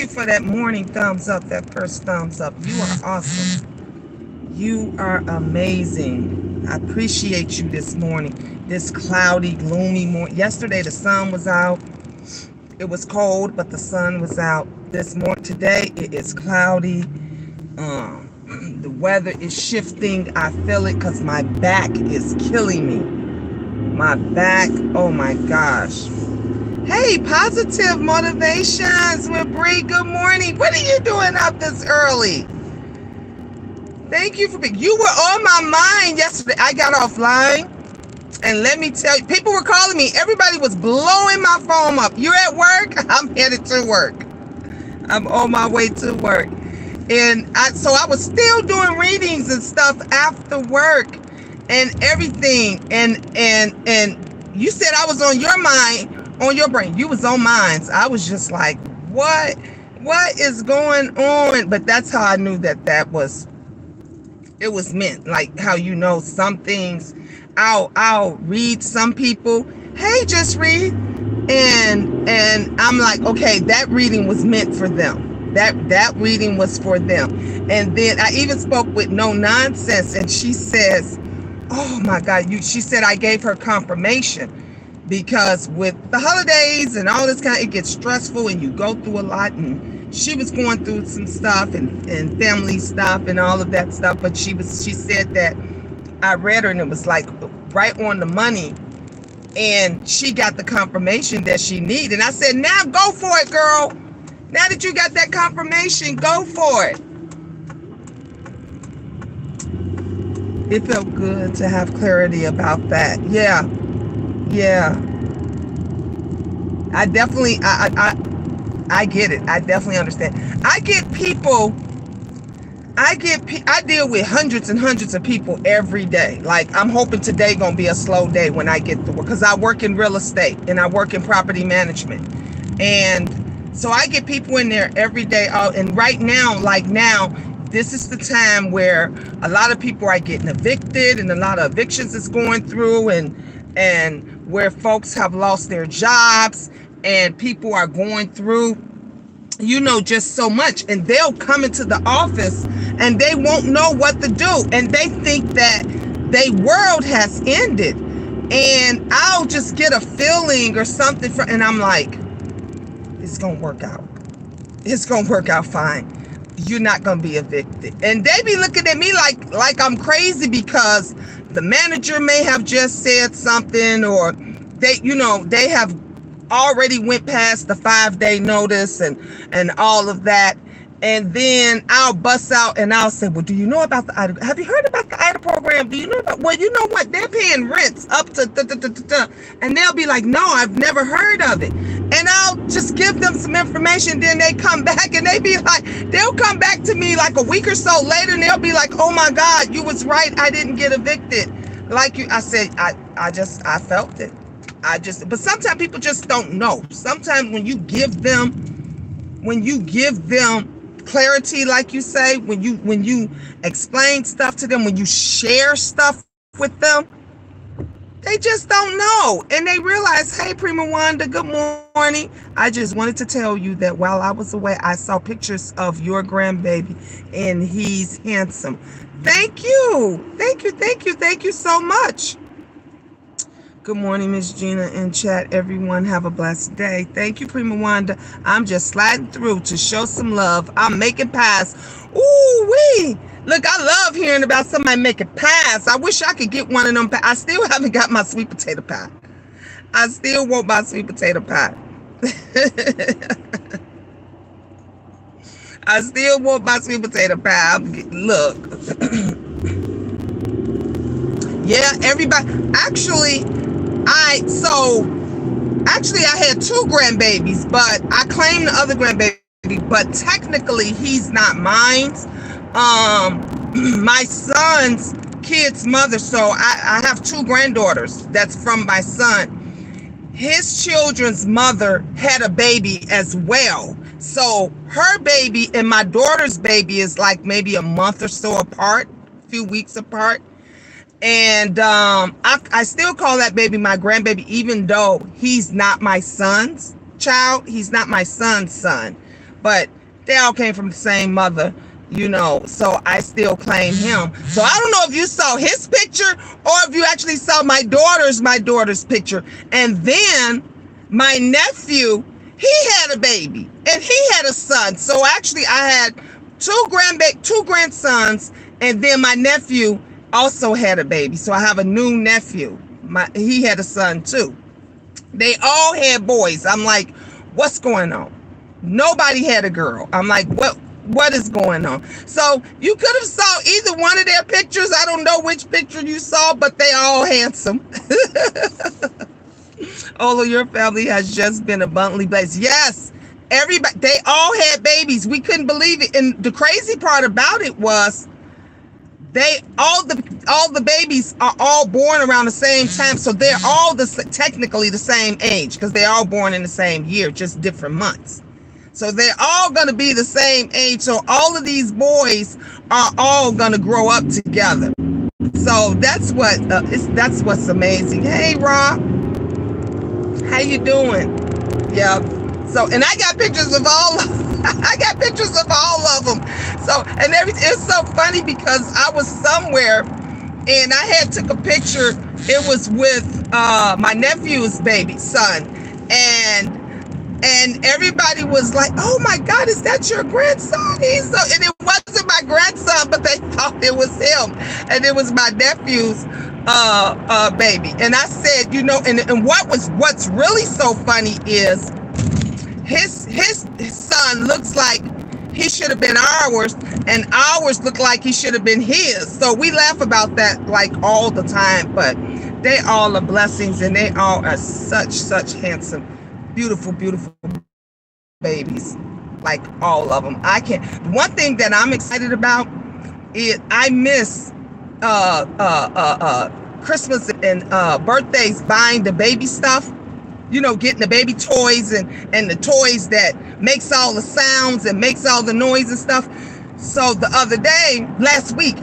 for that morning thumbs up, that first thumbs up. You are awesome. You are amazing. I appreciate you this morning. This cloudy, gloomy morning. Yesterday the sun was out. It was cold, but the sun was out. This morning, today it is cloudy. The weather is shifting. I feel it because my back is killing me. My back, oh my gosh. Hey, Positive Motivations with Bree. Good morning. What are you doing up this early? Thank you for being. You were on my mind yesterday. I got offline, and let me tell you, people were calling me. Everybody was blowing my phone up. You're at work? I'm headed to work. I'm on my way to work. And so I was still doing readings and stuff after work and everything. And you said I was on your mind, on your brain. You was on mine. I was just like, what is going on? But that's how I knew that it was meant. Like how, you know, some things I'll read some people, hey, just read. And I'm like, okay, that reading was meant for them. That reading was for them. And then I even spoke with No Nonsense, and she says, oh my God, she said I gave her confirmation, because with the holidays and all this it gets stressful and you go through a lot, and she was going through some stuff and family stuff and all of that stuff, but she said that I read her and it was like right on the money, and she got the confirmation that she needed. And I said, now go for it, girl. Now that you got that confirmation, go for it. It felt good to have clarity about that. Yeah. I definitely, I get it. I definitely understand. I deal with hundreds and hundreds of people every day. Like, I'm hoping today gonna be a slow day when I get to work, because I work in real estate and I work in property management. And so I get people in there every day. And right now, this is the time where a lot of people are getting evicted, and a lot of evictions is going through, and where folks have lost their jobs, and people are going through, you know, just so much. And they'll come into the office and they won't know what to do. And they think that their world has ended. And I'll just get a feeling or something and I'm like, it's going to work out. It's going to work out fine. You're not going to be evicted. And they be looking at me like I'm crazy, because the manager may have just said something, or they have already went past the 5-day notice and all of that. And then I'll bust out and I'll say, well, do you know about the IDA? Have you heard about the IDA program? Do you know about, well, you know what? They're paying rents up to, and they'll be like, no, I've never heard of it. And I'll just give them some information. Then they come back and they'll come back to me like a week or so later, and they'll be like, oh my God, you was right. I didn't get evicted. I said, I felt it. But sometimes people just don't know. Sometimes when you give them clarity, like you say, when you explain stuff to them, when you share stuff with them, they just don't know. And they realize, hey, Prima Wanda, good morning. I just wanted to tell you that while I was away, I saw pictures of your grandbaby, and he's handsome. Thank you so much. Good morning, Miss Gina in chat. Everyone have a blessed day. Thank you, Prima Wanda. I'm just sliding through to show some love. I'm making pies. Ooh-wee. Look, I love hearing about somebody making pies. I wish I could get one of them pies. I still haven't got my sweet potato pie. I still want my sweet potato pie. I still want my sweet potato pie. Look. Yeah, everybody. Actually, I had 2 grandbabies, but I claim the other grandbaby, but technically he's not mine. My son's kid's mother, so I have 2 granddaughters that's from my son. His children's mother had a baby as well. So her baby and my daughter's baby is like maybe a month or so apart, a few weeks apart. And I still call that baby my grandbaby, even though he's not my son's child. He's not my son's son. But they all came from the same mother, so I still claim him. So I don't know if you saw his picture or if you actually saw my daughter's picture. And then my nephew, he had a baby and he had a son. So actually I had two grandsons, and then my nephew also had a baby. So I have a new nephew. He had a son too. They all had boys. I'm like, what's going on? Nobody had a girl. I'm like, what is going on? So you could have saw either one of their pictures. I don't know which picture you saw, but they all handsome. All of your family has just been abundantly blessed. Yes, everybody, they all had babies. We couldn't believe it. And the crazy part about it was all the babies are all born around the same time. So they're all technically the same age, because they're all born in the same year, just different months. So they're all going to be the same age. So all of these boys are all going to grow up together. So that's what's amazing. Hey, Rob, how you doing? Yeah. So, and I got pictures of all of them. So, and it's so funny because I was somewhere and I had took a picture. It was with my nephew's son, and everybody was like, "Oh my God, is that your grandson?" And it wasn't my grandson, but they thought it was him, and it was my nephew's baby. And I said, and what's really so funny is his son looks like he should have been ours, and ours look like he should have been his. So we laugh about that like all the time, but they all are blessings, and they all are such handsome, beautiful babies, like all of them. One thing that I'm excited about is I miss Christmas and birthdays, buying the baby stuff, getting the baby toys and the toys that makes all the sounds and makes all the noise and stuff. So the other day, last week,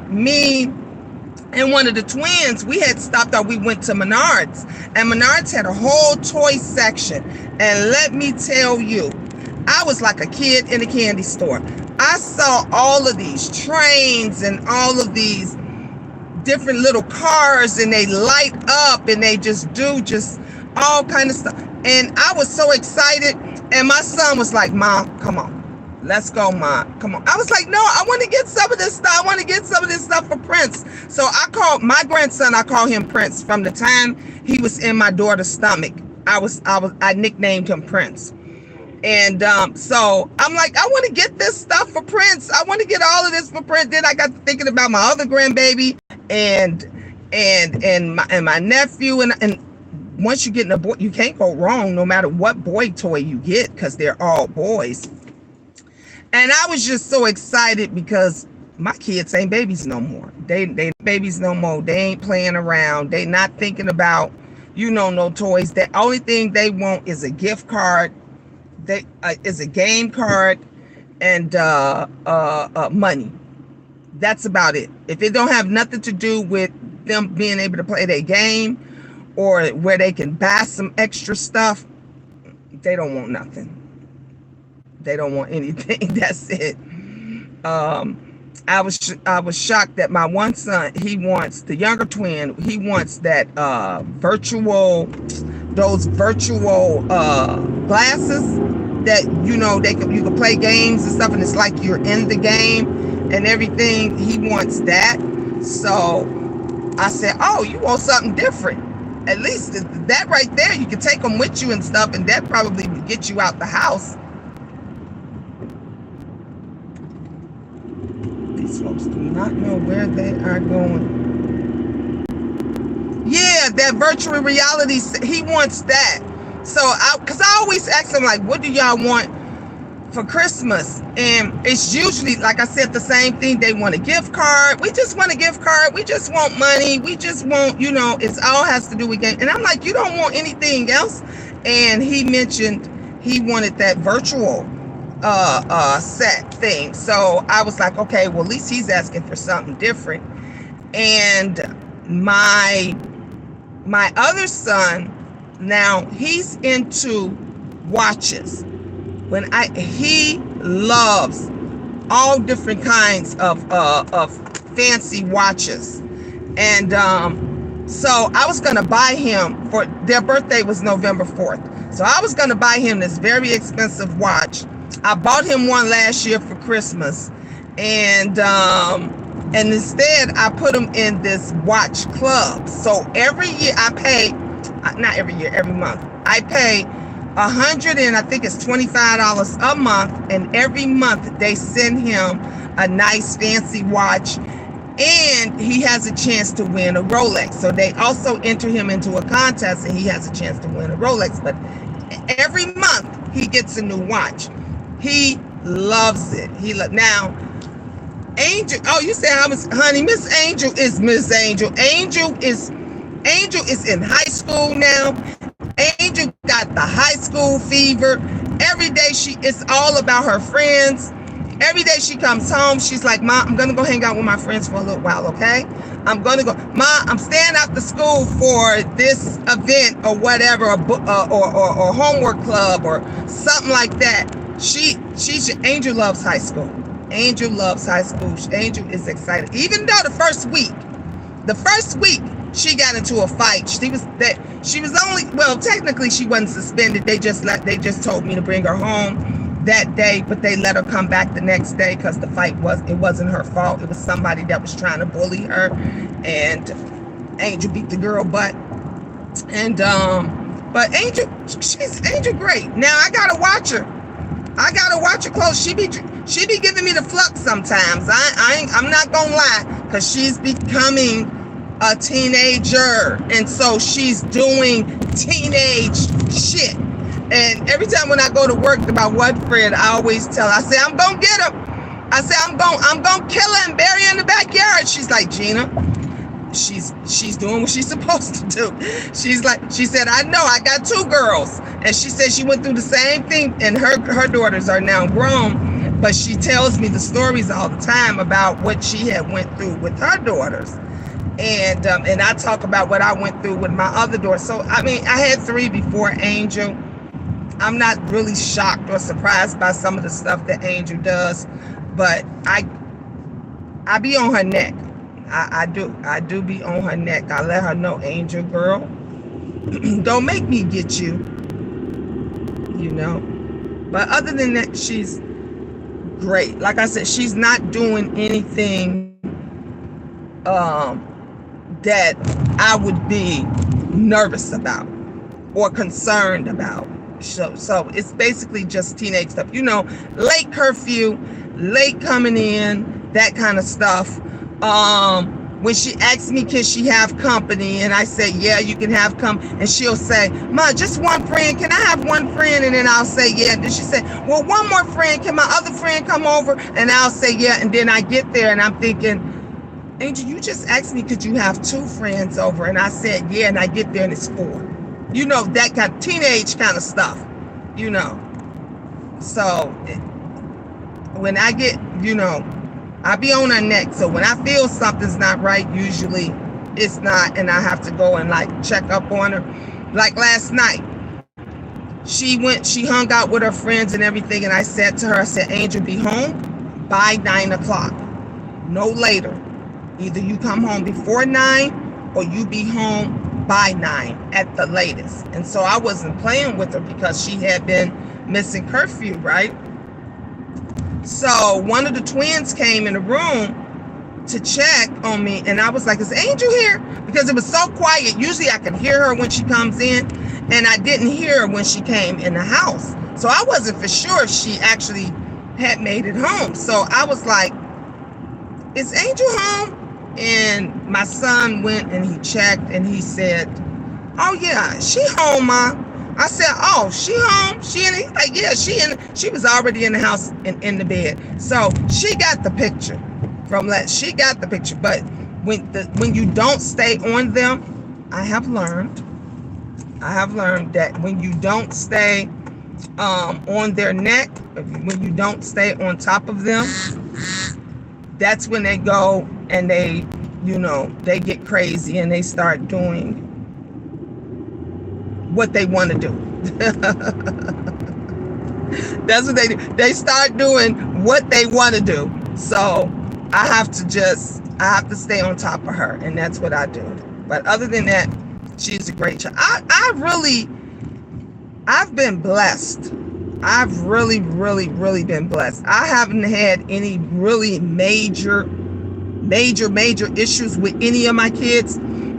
me and one of the twins, we had stopped out. We went to Menards, and Menards had a whole toy section. And let me tell you, I was like a kid in a candy store. I saw all of these trains and all of these different little cars, and they light up and they just do all kind of stuff. And I was so excited. And my son was like, "Mom, come on. Let's go, Mom. Come on." I was like, "No, I want to get some of this stuff. I want to get some of this stuff for Prince." So I called my grandson, I call him Prince. From the time he was in my daughter's stomach, I nicknamed him Prince. And so I'm like, I want to get this stuff for Prince. I want to get all of this for Prince. Then I got to thinking about my other grandbaby and my nephew. And once you get in a boy, you can't go wrong no matter what boy toy you get, because they're all boys. And I was just so excited because my kids ain't babies no more. They babies no more. They ain't playing around. They not thinking about, no toys. The only thing they want is a gift card. Is a game card and money. That's about it. If it don't have nothing to do with them being able to play their game or where they can buy some extra stuff, they don't want nothing. They don't want anything. That's it. I was shocked that my one son, the younger twin, he wants that those virtual glasses that you can play games and stuff, and it's like you're in the game and everything. He wants that. So I said, "Oh, you want something different? At least that right there, you can take them with you and stuff, and that probably would get you out the house." These folks do not know where they are going. Yeah, that virtual reality, he wants that. So because I always ask him, like, what do y'all want for Christmas? And it's usually, like I said, the same thing. They want a gift card. We just want a gift card. We just want money. We just want, it's all has to do with game. And I'm like, you don't want anything else? And he mentioned he wanted that virtual set thing. So I was like, okay, well, at least he's asking for something different. And my other son, now he's into watches. He loves all different kinds of fancy watches. And so I was going to buy him, for their birthday was November 4th. So I was going to buy him this very expensive watch. I bought him one last year for Christmas. And instead I put him in this watch club. So every year I pay, not every year, every month, I pay $100 and I think it's $25 a month. And every month they send him a nice fancy watch. And he has a chance to win a Rolex. So they also enter him into a contest and he has a chance to win a Rolex. But every month he gets a new watch. He loves it. Now, Angel, oh, you say I was, honey, Miss Angel is Miss Angel. Angel is in high school now. Angel got the high school fever. Every day it's all about her friends. Every day she comes home, she's like, Ma, I'm going to go hang out with my friends for a little while, okay? I'm going to go. Ma, I'm staying after school for this event or whatever, or homework club or something like that. Angel loves high school. Angel loves high school. Angel is excited. Even though the first week, she got into a fight. She was only, well, technically she wasn't suspended. They just told me to bring her home that day, but they let her come back the next day because the fight wasn't her fault. It was somebody that was trying to bully her, and Angel beat the girl butt. And but she's Angel great. Now I gotta watch her close. She be giving me the flux sometimes. I'm not gonna lie, because she's becoming a teenager, and so she's doing teenage shit. And every time when I go to work to my one friend, I always tell her, I say, I'm going to get him. I say, I'm going to kill her and bury her in the backyard. She's like, Gina, she's doing what she's supposed to do. She said, I know, I got 2 girls. And she said she went through the same thing, and her daughters are now grown. But she tells me the stories all the time about what she had went through with her daughters. And I talk about what I went through with my other daughter. So, I mean, I had 3 before Angel. I'm not really shocked or surprised by some of the stuff that Angel does, but I be on her neck. I do be on her neck. I let her know, Angel girl, don't make me get you, you know. But other than that, she's great. Like I said, she's not doing anything that I would be nervous about or concerned about. So it's basically just teenage stuff, you know, late curfew, late coming in, that kind of stuff. When she asks me, can she have company? And I say, yeah, you can have and she'll say, Ma, just one friend. Can I have one friend? And then I'll say, yeah. And then she say, well, one more friend. Can my other friend come over? And I'll say, yeah. And then I get there and I'm thinking, Angel, you just asked me, could you have 2 friends over? And I said, yeah. And I get there and it's 4. You know, that kind of teenage kind of stuff, you know. So when I get, you know, I be on her neck. So when I feel something's not right, usually it's not, and I have to go and like check up on her. Like last night, she hung out with her friends and everything, and I said to her, I said, Angel, be home by 9 o'clock, no later. Either you come home before 9 or you be home by 9 at the latest. And so I wasn't playing with her because she had been missing curfew, right? So one of the twins came in the room to check on me, and I was like, is Angel here? Because it was so quiet. Usually I can hear her when she comes in, and I didn't hear her when she came in the house. So I wasn't for sure if she actually had made it home. So I was like, is Angel home? And my son went and he checked and he said, oh yeah, she home, Ma. I said, oh, she home? She in it? He's like, yeah, she was already in the house and in the bed. So she got the picture from that. She got the picture. But when you don't stay on them, I have learned that when you don't stay on their neck, when you don't stay on top of them, that's when they go and they, you know, they get crazy and they start doing what they want to do. That's what they do. They start doing what they want to do. So I have to stay on top of her, and that's what I do. But other than that, she's a great child. I've been blessed. I've really, really, really been blessed. I haven't had any really major issues with any of my kids.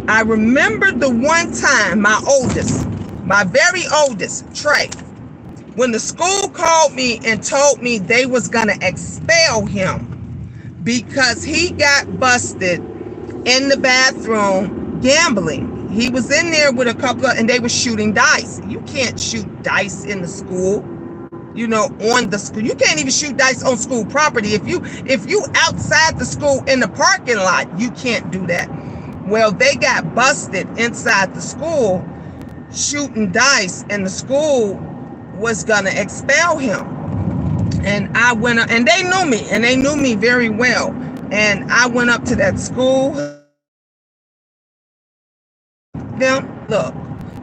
I remember the one time my very oldest, Trey, when the school called me and told me they was gonna expel him because he got busted in the bathroom gambling. He was in there with a couple of, and they were shooting dice. You can't shoot dice in the school. On the school, you can't even shoot dice on school property. If you outside the school in the parking lot, you can't do that. Well, they got busted inside the school shooting dice, and the school was gonna expel him. And I went up, and they knew me very well. And I went up to that school. Look,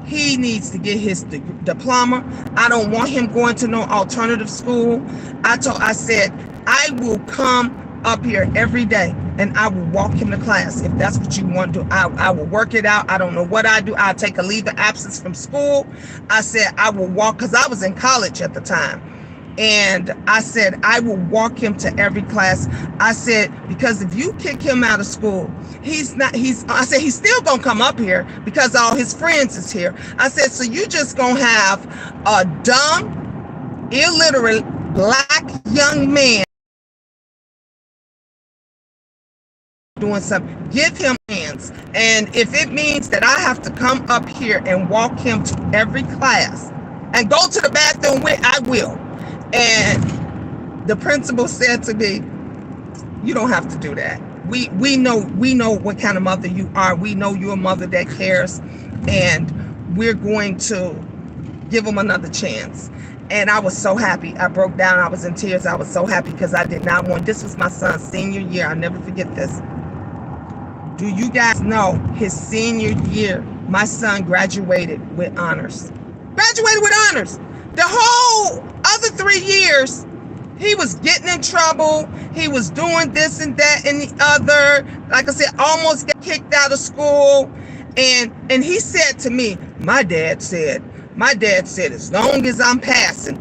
he needs to get his diploma. I don't want him going to no alternative school. I said, I will come up here every day and I will walk him to class. If that's what you want to do, I will work it out. I don't know what I do. I'll take a leave of absence from school. I said, I will walk, because I was in college at the time. And I said, I will walk him to every class. I said, because if you kick him out of school, I said, he's still gonna come up here because all his friends is here. I said, so you just gonna have a dumb, illiterate, black young man doing something. Give him hands. And if it means that I have to come up here and walk him to every class and go to the bathroom with, I will. And the principal said to me, you don't have to do that. We know what kind of mother you are. We know you're a mother that cares, and we're going to give him another chance. And I was so happy. I broke down. I was in tears. I was so happy because I did not want, this was my son's senior year. I'll never forget this. Do you guys know his senior year, my son graduated with honors. Graduated with honors. The whole other 3 years, he was getting in trouble. He was doing this and that and the other. Like I said, almost got kicked out of school. And he said to me, my dad said, as long as I'm passing,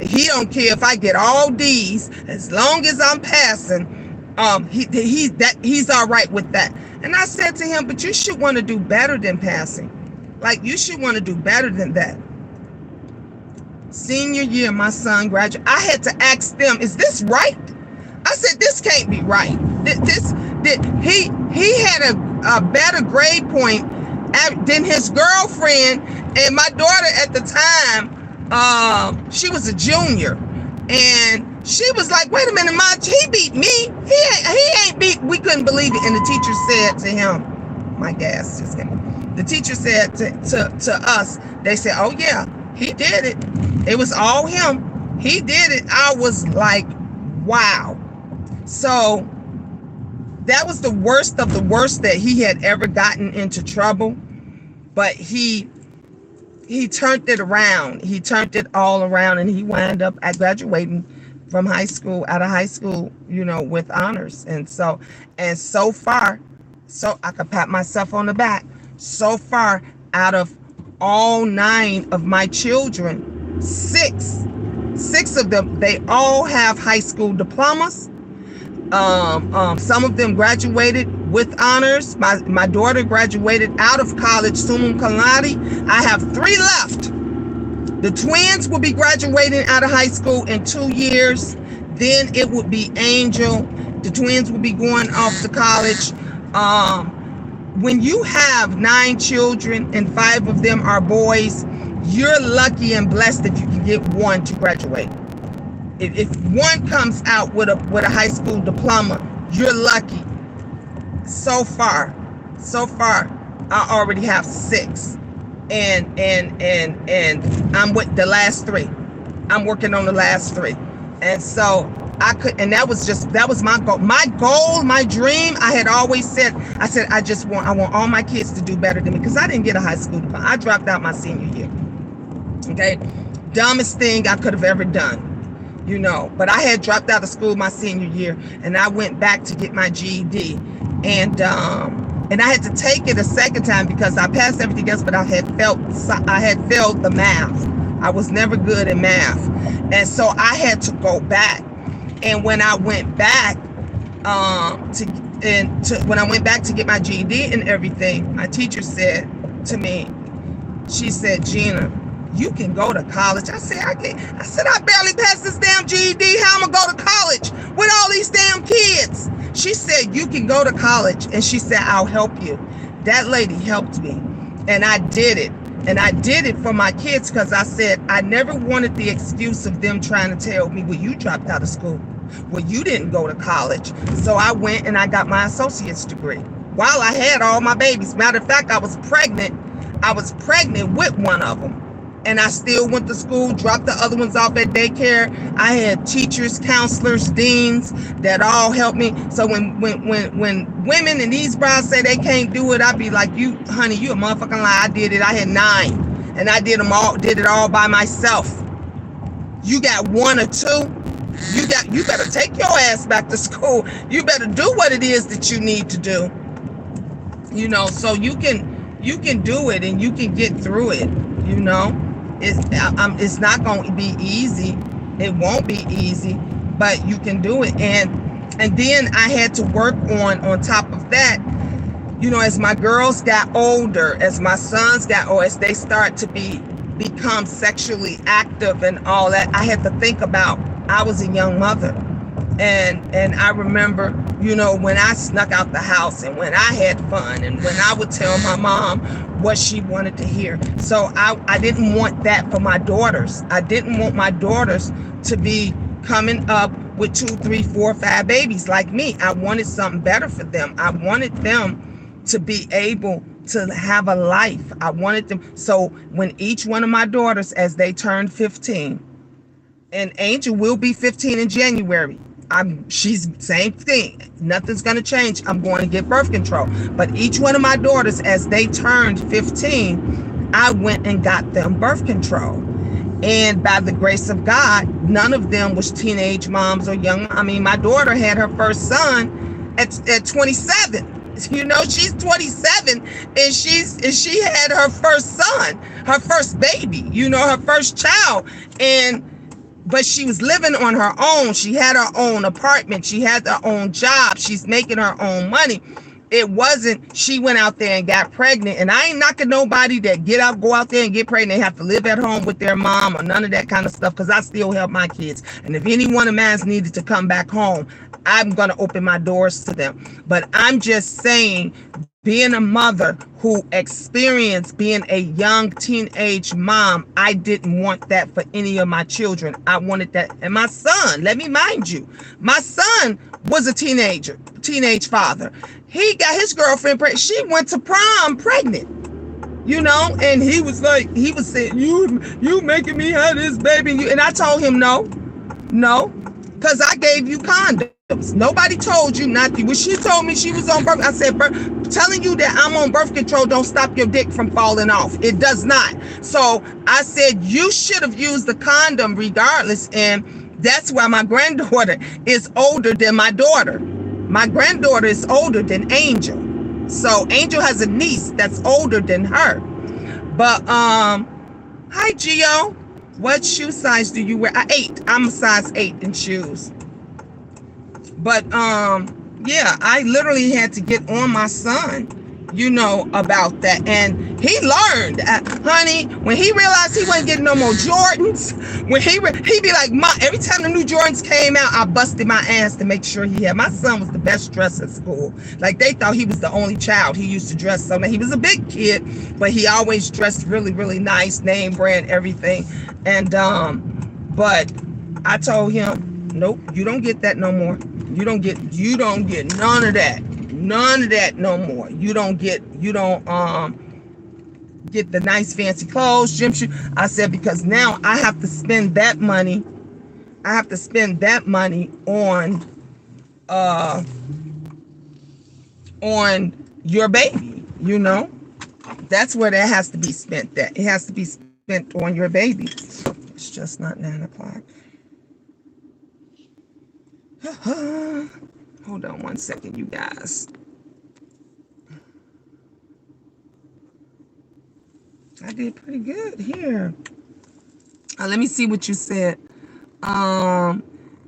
he don't care if I get all D's, as long as I'm passing, he's all right with that. And I said to him, but you should want to do better than passing. Like, you should want to do better than that. Senior year, my son graduated. I had to ask them, is this right? I said, this can't be right. He had a better grade point than his girlfriend, and my daughter at the time, she was a junior, and she was like, wait a minute, Mom, he beat me. He ain't beat. We couldn't believe it. And the teacher said to him, my gas just came. The teacher said to us, they said, oh yeah, he did it. It was all him. He did it. I was like, wow. So that was the worst of the worst that he had ever gotten into trouble. But he turned it around. He turned it all around, and he wound up at graduating from high school, out of high school, with honors. And so far, so I could pat myself on the back. So far, out of all 9 of my children, 6 of them, they all have high school diplomas. Some of them graduated with honors. My daughter graduated out of college, summa cum laude. I have 3 left. The twins will be graduating out of high school in 2 years. Then it would be Angel. The twins will be going off to college. When you have 9 children and 5 of them are boys, you're lucky and blessed if you can get 1 to graduate. If 1 comes out with a high school diploma, you're lucky. So far, I already have 6, and I'm with the last 3. I'm working on the last 3, and so I could, and that was my goal. My dream. I had always said, I want all my kids to do better than me, because I didn't get a high school diploma. I dropped out my senior year. Okay, dumbest thing I could have ever done, you know. But I had dropped out of school my senior year, and I went back to get my GED, and I had to take it a second time because I passed everything else, but I had failed the math. I was never good at math, and so I had to go back. And when I went back when I went back to get my GED and everything, my teacher said to me, she said, Gina, you can go to college. I said, I can't. I said, I barely passed this damn GED. How am I going to go to college with all these damn kids? She said, you can go to college. And she said, I'll help you. That lady helped me. And I did it. And I did it for my kids because I said, I never wanted the excuse of them trying to tell me, well, you dropped out of school. Well, you didn't go to college. So I went and I got my associate's degree while I had all my babies. Matter of fact, I was pregnant. I was pregnant with one of them. And I still went to school, dropped the other ones off at daycare. I had teachers, counselors, deans that all helped me. So when women and these brides say they can't do it, I'd be like, you, honey, you a motherfucking lie. I did it. I had 9, and I did it all by myself. You got 1 or 2. You better take your ass back to school. You better do what it is that you need to do. You know, so you can do it and you can get through it. You know, it's not going to be easy. It won't be easy, but you can do it. And then I had to work on top of that. You know, as my girls got older, as my sons got older, as they start to become sexually active and all that, I had to think about, I was a young mother. And I remember, you know, when I snuck out the house and when I had fun and when I would tell my mom what she wanted to hear. So I didn't want that for my daughters. I didn't want my daughters to be coming up with 2, 3, 4, 5 babies like me. I wanted something better for them. I wanted them to be able to have a life. I wanted them. So when each one of my daughters, as they turned 15, and Angel will be 15 in January. She's same thing. Nothing's going to change. I'm going to get birth control. But each one of my daughters, as they turned 15, I went and got them birth control. And by the grace of God, none of them was teenage moms or young. I mean, my daughter had her first son at 27. You know, she's 27 and she had her first son, her first baby, you know, her first child. But she was living on her own. She had her own apartment. She had her own job. She's making her own money. It wasn't, she went out there and got pregnant. And I ain't knocking nobody that go out there and get pregnant. They have to live at home with their mom or none of that kind of stuff, because I still help my kids. And if any one of mine needed to come back home, I'm going to open my doors to them. But I'm just saying, being a mother who experienced being a young teenage mom, I didn't want that for any of my children. I wanted that. And my son, let me mind you, my son was a teenage father. He got his girlfriend pregnant. She went to prom pregnant, you know, and he was saying, you making me have this baby. And I told him, no, because I gave you condoms. Nobody told you not to. When she told me she was on birth, I said, telling you that I'm on birth control don't stop your dick from falling off. It does not. So I said, you should have used the condom regardless. And that's why my granddaughter is older than my daughter. My granddaughter is older than Angel. So Angel has a niece that's older than her. But, hi, Gio. What shoe size do you wear? 8. I'm a size 8 in shoes. But, yeah, I literally had to get on my son, you know, about that. And he learned, honey, when he realized he wasn't getting no more Jordans, when he'd be like, Mom, every time the new Jordans came out, I busted my ass to make sure he had. My son was the best dressed at school. Like, they thought he was the only child. He used to dress so much. He was a big kid, but he always dressed really, really nice, name brand, everything. And, but I told him, nope, you don't get that no more. You don't get none of that. None of that no more. You don't get the nice fancy clothes, gym shoes. I said, because now I have to spend that money. I have to spend that money on your baby, you know? That's where that has to be spent at. It has to be spent on your baby. It's just not 9 o'clock. Hold on one second, you guys. I did pretty good here. Let me see what you said.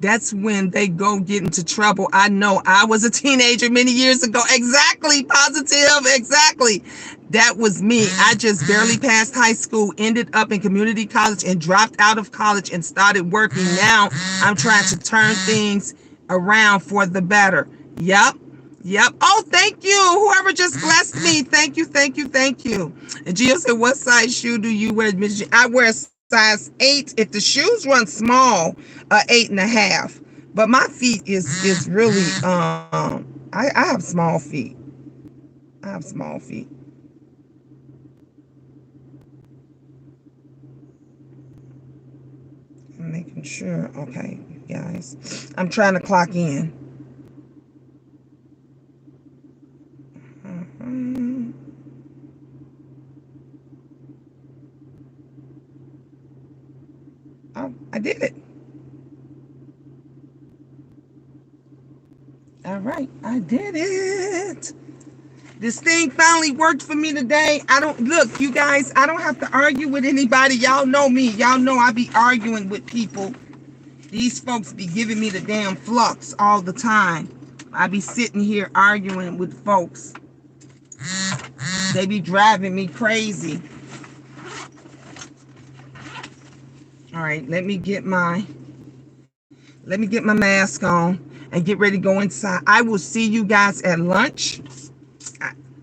That's when they go get into trouble. I know. I was a teenager many years ago. Exactly. Positive. Exactly. That was me. I just barely passed high school, ended up in community college, and dropped out of college and started working. Now I'm trying to turn things around for the better. Yep. Yep. Oh, thank you. Whoever just blessed me. Thank you. Thank you. Thank you. And Gio said, what size shoe do you wear? I wear size 8. If the shoes run small, 8.5. But my feet is really I have small feet. I have small feet. I'm making sure. Okay, guys. I'm trying to clock in. Oh, I did it. All right, I did it. This thing finally worked for me today. Look, you guys, I don't have to argue with anybody. Y'all know me. Y'all know I be arguing with people. These folks be giving me the damn flux all the time. I be sitting here arguing with folks. They be driving me crazy. All right, let me get my mask on and get ready to go inside. I will see you guys at lunch.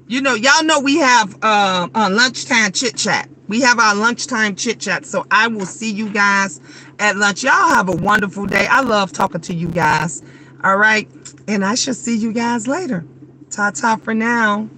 You know, y'all know we have lunchtime chit chat. We have our lunchtime chit chat. So I will see you guys at lunch. Y'all have a wonderful day. I love talking to you guys. All right. And I shall see you guys later. Ta-ta for now.